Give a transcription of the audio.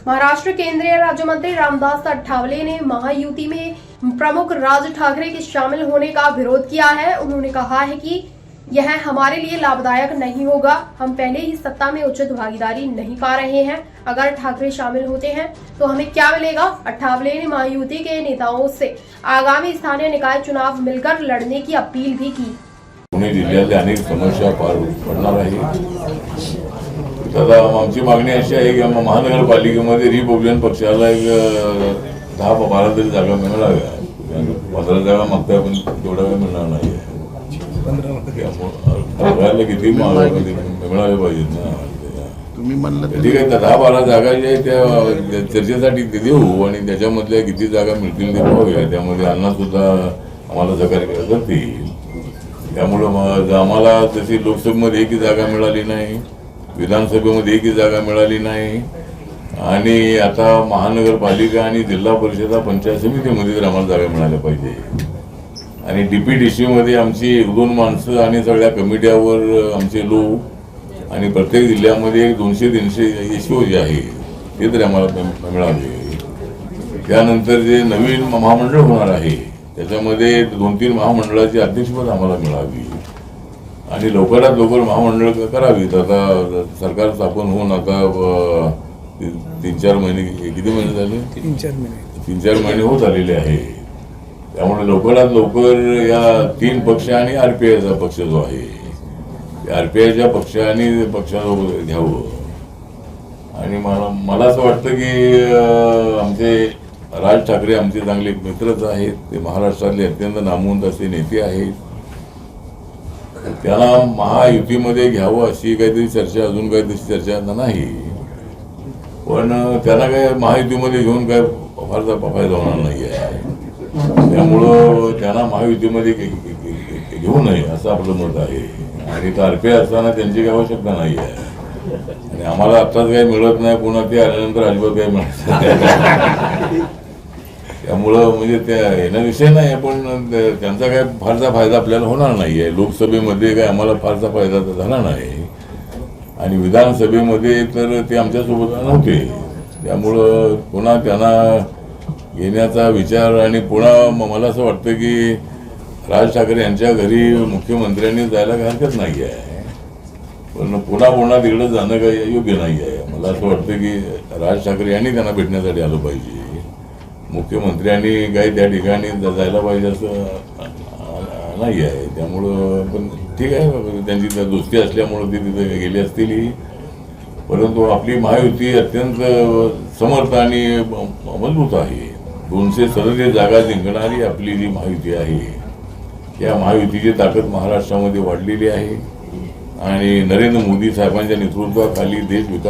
महाराष्ट्र केंद्रीय राज्य मंत्री रामदास अठावले ने महायुति में प्रमुख राज ठाकरे के शामिल होने का विरोध किया है। उन्होंने कहा है कि यह हमारे लिए लाभदायक नहीं होगा। हम पहले ही सत्ता में उचित भागीदारी नहीं पा रहे हैं। अगर ठाकरे शामिल होते हैं तो हमें क्या मिलेगा। अठावले ने महायुति के नेताओं से आगामी स्थानीय निकाय चुनाव मिलकर लड़ने की अपील भी की। पुणे जिल्ह्यातल्या अनेक समस्या पार पडणार आहे। दादा, आमची मागणी अशी आहे की महानगरपालिकेमध्ये रिपब्लिकन पक्षाला एक 10-12 तरी जागा मिळाव्या। 15 जागा मागताय पण तेवढा वेळ मिळणार नाही। 15 किती मिळाले पाहिजेत ना। तुम्ही म्हणलं ठीक आहे, 10-12 जागा ज्या आहेत त्या चर्चेसाठी देऊ आणि त्याच्यामधल्या किती जागा मिळतील ते पाहूया। त्यामध्ये अण्णा सुद्धा आम्हाला सहकार्य करतील। त्यामुळे आम्हाला तशी लोकसभेमध्ये एकही जागा मिळाली नाही, विधानसभेमध्ये एकही जागा मिळाली नाही आणि आता महानगरपालिका आणि जिल्हा परिषद पंचायत समितीमध्ये तर आम्हाला जागा मिळाल्या पाहिजे। आणि डीपीडीसी मध्ये आमची 1-2 माणसं आणि सगळ्या कमिट्यावर आमचे लोक आणि प्रत्येक जिल्ह्यामध्ये 200-300 एसओ जे आहे ते तरी आम्हाला मिळाले। त्यानंतर जे नवीन महामंडळ होणार आहे त्याच्यामध्ये 2-3 महामंडळाची अध्यक्षपद आम्हाला मिळावी आणि लवकरात लवकर महामंडळ करावीत। आता सरकार स्थापन होऊन आता 3-4 महिने, किती महिने झाले? 3-4 महिने होत आलेले आहे। त्यामुळे लवकरात लवकर या 3 पक्ष आणि आरपीआयचा पक्ष जो आहे आरपीआयच्या पक्षाने पक्षासोबत घ्यावं। आणि मला असं वाटतं की आमचे राज ठाकरे आमचे चांगले मित्रच आहेत। ते महाराष्ट्रातले अत्यंत नामवंत असे नेते आहेत। त्यांना महायुतीमध्ये घ्यावं अशी काहीतरी चर्चा, अजून काही तशी चर्चा नाही, पण त्यांना काय महायुतीमध्ये घेऊन काय फारसा फायदा होणार नाही आहे। त्यामुळं त्यांना महायुतीमध्ये घेऊ नये असं आपलं मत आहे। आणि आरपीआय असताना त्यांची काही आवश्यकता नाही आहे आणि आम्हाला आत्ताच काही मिळत नाही, पुन्हा ते आल्यानंतर अजिबात काही मिळत नाही। त्यामुळं म्हणजे त्या येणं विषय नाही, पण त्यांचा काय फारसा फायदा आपल्याला होणार नाही आहे। लोकसभेमध्ये काय आम्हाला फारसा फायदा झाला नाही आणि विधानसभेमध्ये तर ते आमच्यासोबत नव्हते। त्यामुळं पुन्हा त्यांना घेण्याचा विचार आणि पुन्हा मला असं वाटतं की राज ठाकरे यांच्या घरी मुख्यमंत्र्यांनी जायला काही हरकत नाही आहे, पण पुन्हा तिकडे जाणं काही योग्य नाही आहे। मला असं वाटतं की राज ठाकरे यांनी त्यांना भेटण्यासाठी आलं पाहिजे। मुख्यमंत्र्यांनी काही त्या ठिकाणी जायला पाहिजे असं नाही आहे। त्यामुळं पण ठीक आहे, त्यांची दोस्ती असल्यामुळं ते तिथे गेले असतील, परंतु आपली महायुती अत्यंत समर्थ आणि मजबूत आहे। 237 जागा जिंकणारी आपली जी महायुती आहे त्या महायुतीची ताकद महाराष्ट्रामध्ये वाढलेली आहे आणि नरेंद्र मोदी साहेबांच्या नेतृत्वाखाली देश विकास